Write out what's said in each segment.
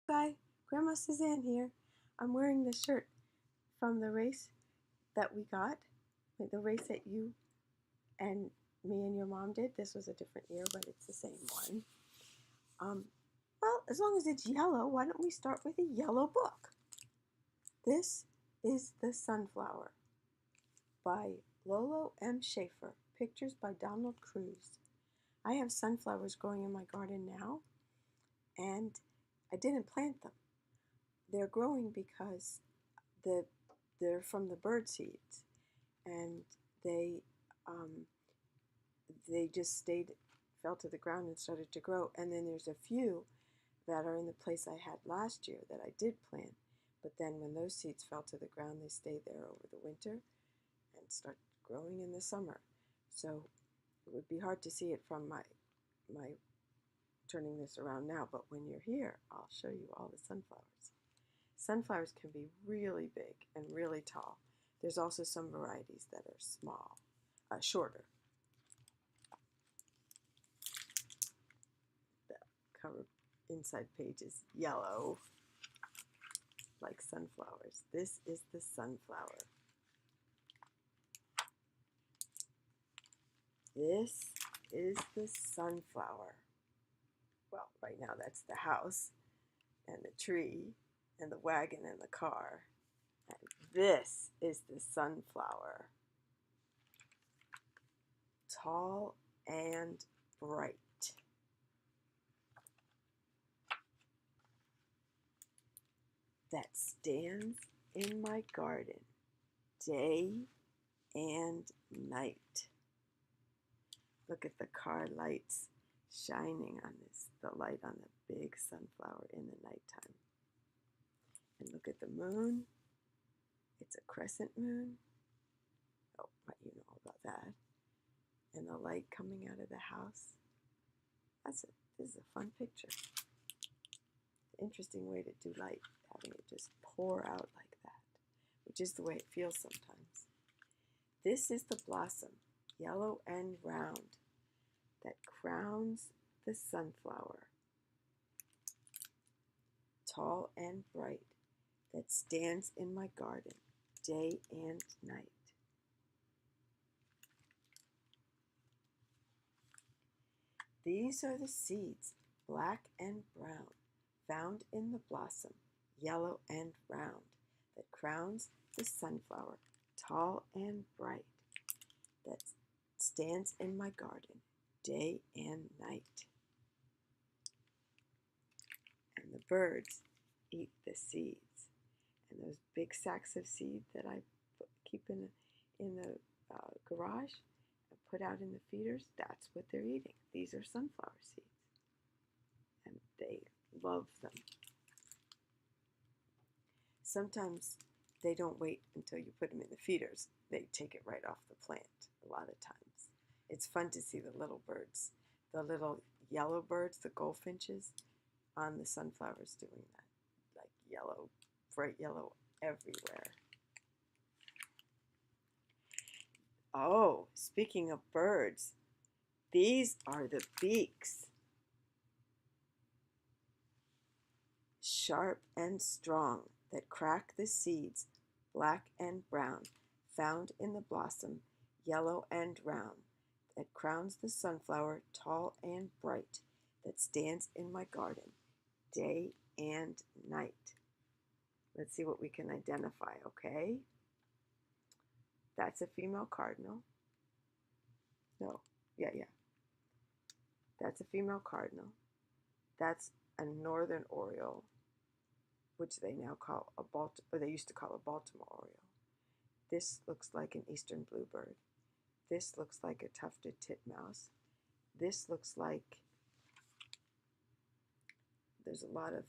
Hi, Grandma Suzanne here. I'm wearing the shirt from the race that we got, like the race that you and me and your mom did. This was a different year, but it's the same one. Um, well, as long as it's yellow, why don't we start with a yellow book? This is The Sunflower by Lolo M. Schaefer. Pictures by Donald Cruz. I have sunflowers growing in my garden now, and I didn't plant them. They're growing because the they're from the bird seeds, and they um, they just fell to the ground and started to grow. And then there's a few that are in the place I had last year that I did plant, but then when those seeds fell to the ground, they stay there over the winter and start growing in the summer. So it would be hard to see it from my turning this around now, but when you're here, I'll show you all the sunflowers. Sunflowers can be really big and really tall. There's also some varieties that are small, shorter. The cover inside page is yellow, like sunflowers. This is the sunflower. This is the sunflower. Well, right now that's the house and the tree and the wagon and the car. And this is the sunflower. Tall and bright. That stands in my garden day and night. Look at the car lights shining on this, the light on the big sunflower in the nighttime. And look at the moon. It's a crescent moon. Oh, you know all about that. And the light coming out of the house. This is a fun picture. Interesting way to do light, having it just pour out like that, which is the way it feels sometimes. This is the blossom, yellow and round, that crowns the sunflower. Tall and bright, that stands in my garden day and night. These are the seeds, black and brown, found in the blossom, yellow and round, that crowns the sunflower, tall and bright, that stands in my garden day and night. And the birds eat the seeds. And those big sacks of seed that I keep in the garage and put out in the feeders, that's what they're eating. These are sunflower seeds. And they love them. Sometimes they don't wait until you put them in the feeders. They take it right off the plant a lot of times. It's fun to see the little birds, the little yellow birds, the goldfinches, on the sunflowers doing that. Like yellow, bright yellow everywhere. Oh, speaking of birds, these are the beaks. Sharp and strong, that crack the seeds, black and brown, found in the blossom, yellow and round, that crowns the sunflower, tall and bright, that stands in my garden day and night. Let's see what we can identify, okay? That's a female cardinal. No, yeah. That's a female cardinal. That's a northern oriole, which they now call or they used to call a Baltimore oriole. This looks like an eastern bluebird. This looks like a tufted titmouse. This looks like, there's a lot of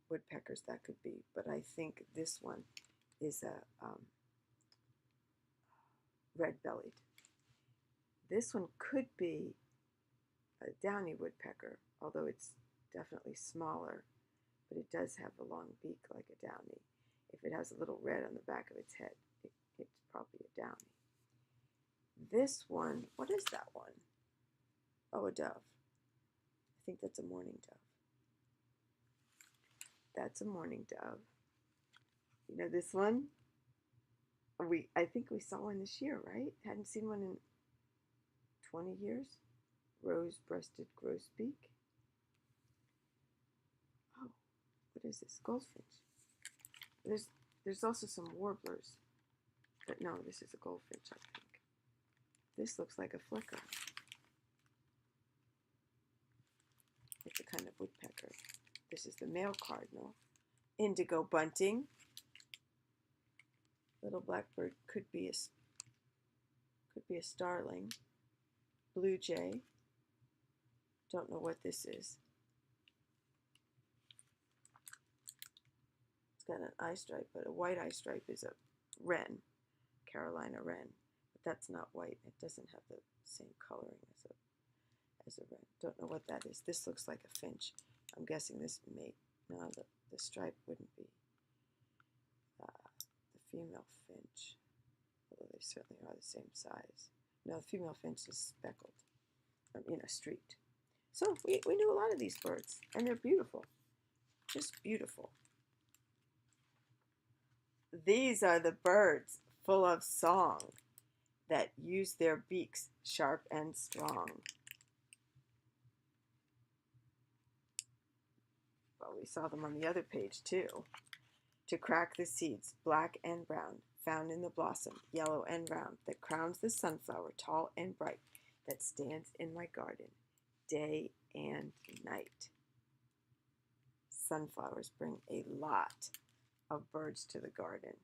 woodpeckers that could be, but I think this one is a red-bellied. This one could be a downy woodpecker, although it's definitely smaller, but it does have a long beak like a downy. If it has a little red on the back of its head, it's probably a downy. This one, what is that one? Oh, a dove. I think that's a mourning dove. That's a mourning dove. You know this one? I think we saw one this year, right? Hadn't seen one in 20 years. Rose-breasted grosbeak. Oh, what is this? Goldfinch. There's also some warblers. But no, this is a goldfinch, I think. This looks like a flicker. It's a kind of woodpecker. This is the male cardinal. Indigo bunting. Little blackbird could be a starling. Blue jay. Don't know what this is. It's got an eye stripe, but a white eye stripe is a wren, Carolina wren. But that's not white. It doesn't have the same coloring as a wren. Don't know what that is. This looks like a finch. I'm guessing this mate. No, the stripe wouldn't be the female finch, although they certainly are the same size. No, the female finch is speckled, streaked. So we knew a lot of these birds, and they're beautiful, just beautiful. These are the birds full of song that use their beaks sharp and strong. Well, we saw them on the other page too. To crack the seeds, black and brown, found in the blossom, yellow and round, that crowns the sunflower, tall and bright, that stands in my garden, day and night. Sunflowers bring a lot of birds to the garden.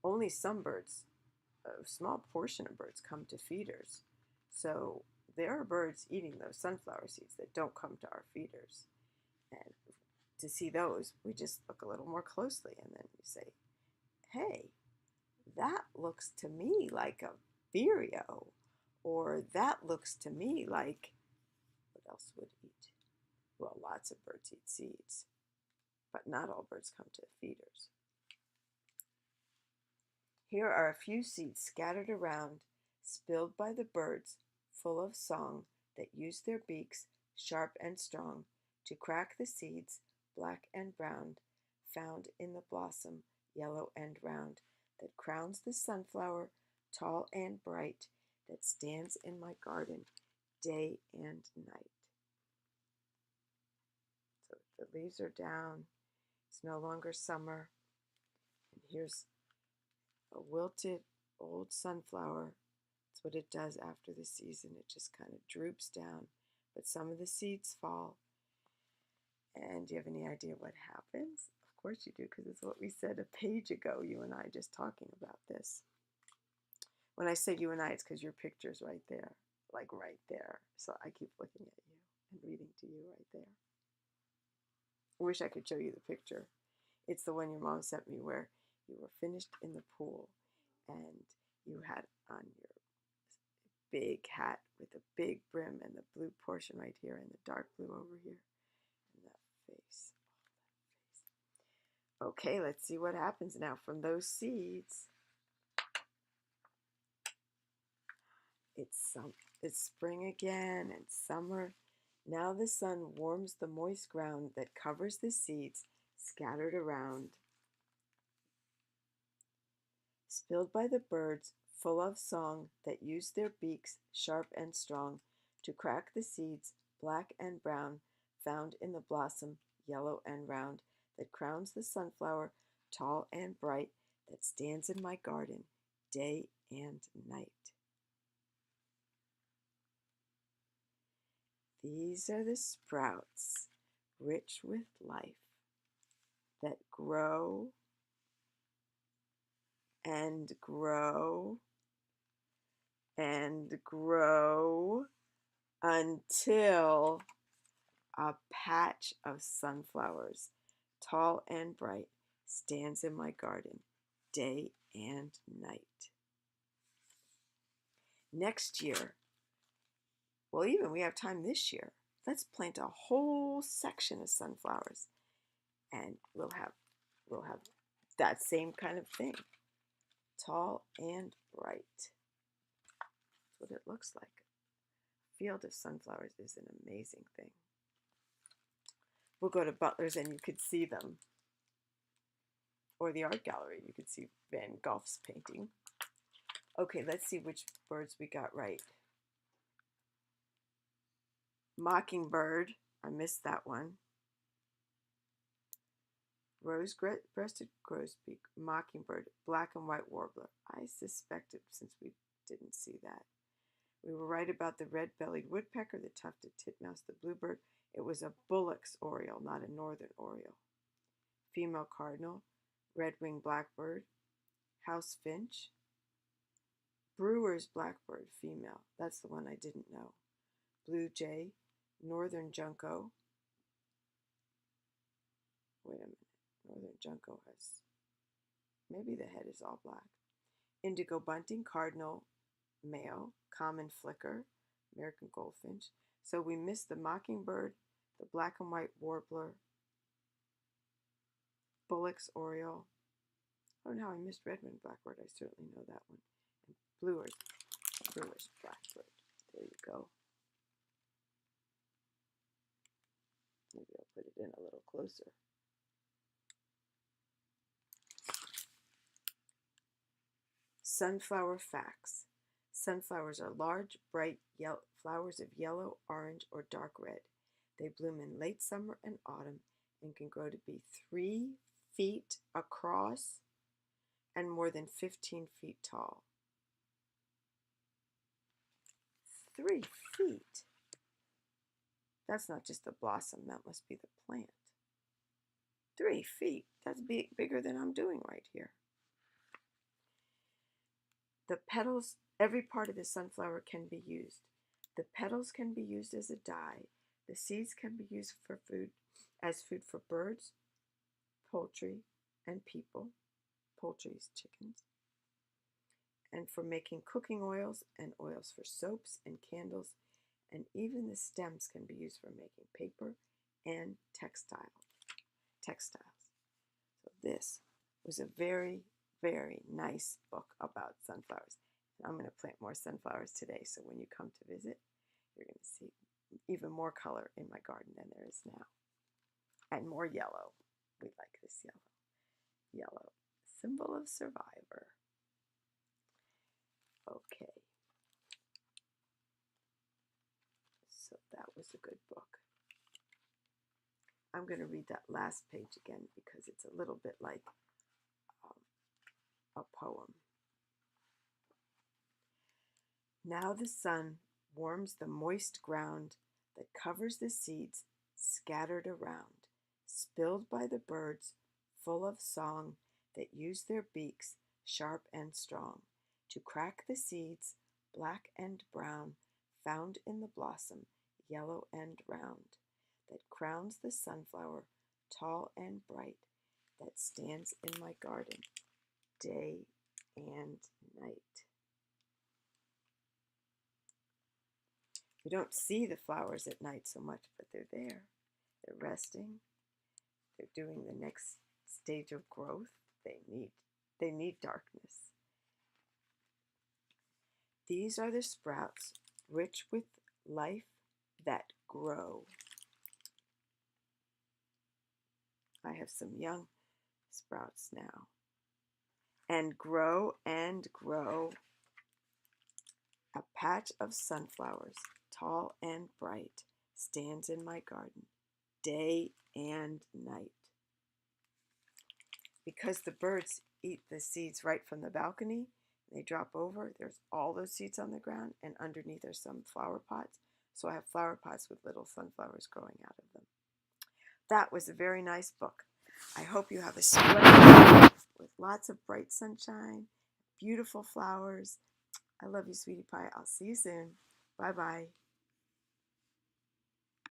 Only some birds, a small portion of birds, come to feeders. So there are birds eating those sunflower seeds that don't come to our feeders. And to see those, we just look a little more closely, and then we say, hey, that looks to me like a vireo, or that looks to me like, what else would eat? Well, lots of birds eat seeds, but not all birds come to feeders. Here are a few seeds scattered around, spilled by the birds, full of song, that use their beaks, sharp and strong, to crack the seeds, black and brown, found in the blossom, yellow and round, that crowns the sunflower, tall and bright, that stands in my garden, day and night. So the leaves are down. It's no longer summer. And here's a wilted old sunflower. That's what it does after the season. It just kind of droops down. But some of the seeds fall. And do you have any idea what happens? Of course you do, because it's what we said a page ago, you and I just talking about this. When I say you and I, it's because your picture's right there, like right there. So I keep looking at you and reading to you right there. I wish I could show you the picture. It's the one your mom sent me where you were finished in the pool and you had on your big hat with a big brim and the blue portion right here and the dark blue over here. And that face. Okay, let's see what happens now from those seeds. It's spring again and summer. Now the sun warms the moist ground that covers the seeds scattered around. Spilled by the birds, full of song, that use their beaks sharp and strong, to crack the seeds, black and brown, found in the blossom, yellow and round, that crowns the sunflower, tall and bright, that stands in my garden, day and night. These are the sprouts, rich with life, that grow and grow and grow until a patch of sunflowers, tall and bright, stands in my garden, day and night. Next year, well, even we have time this year, let's plant a whole section of sunflowers, and we'll have that same kind of thing, tall and bright. That's what it looks like. A field of sunflowers is an amazing thing. We'll go to Butler's and you could see them. or the art gallery. You could see Van Gogh's painting. Okay, let's see which birds we got right. Mockingbird, I missed that one. Rose-breasted grosbeak, mockingbird, black and white warbler. I suspected since we didn't see that. We were right about the red-bellied woodpecker, the tufted titmouse, the bluebird. It was a Bullock's oriole, not a northern oriole. Female cardinal, red-winged blackbird, house finch, brewer's blackbird, female. That's the one I didn't know. Blue jay, northern junco. Wait a minute. Northern junco has, maybe the head is all black. Indigo bunting, cardinal, male, common flicker, American goldfinch. So we missed the mockingbird, the black and white warbler, Bullock's oriole. I don't know how I missed red-winged blackbird. I certainly know that one. And brewer's blackbird. There you go. Maybe I'll put it in a little closer. Sunflower facts. Sunflowers are large, bright flowers of yellow, orange, or dark red. They bloom in late summer and autumn and can grow to be 3 feet across and more than 15 feet tall. 3 feet? That's not just the blossom, that must be the plant. 3 feet, that's bigger than I'm doing right here. The petals, every part of the sunflower can be used. The petals can be used as a dye. The seeds can be used for food, as food for birds, poultry, and people. Poultry is chickens. And for making cooking oils and oils for soaps and candles. And even the stems can be used for making paper and textiles. So this was a very, very nice book about sunflowers. And I'm going to plant more sunflowers today, so when you come to visit, you're going to see even more color in my garden than there is now. And more yellow. We like this yellow. Yellow, symbol of survivor. Okay. So that was a good book. I'm going to read that last page again because it's a little bit like a poem. Now the sun warms the moist ground that covers the seeds scattered around, spilled by the birds, full of song, that use their beaks, sharp and strong, to crack the seeds, black and brown, found in the blossom, yellow and round, that crowns the sunflower, tall and bright, that stands in my garden, day and night. We don't see the flowers at night so much, but they're there. They're resting. They're doing the next stage of growth. They need darkness. These are the sprouts, rich with life, that grow. I have some young sprouts now. And grow and grow. A patch of sunflowers, tall and bright, stands in my garden, day and night. Because the birds eat the seeds right from the balcony, they drop over, there's all those seeds on the ground, and underneath are some flower pots. So I have flower pots with little sunflowers growing out of them. That was a very nice book. I hope you have a splendid day with lots of bright sunshine, beautiful flowers. I love you, sweetie pie. I'll see you soon. Bye-bye.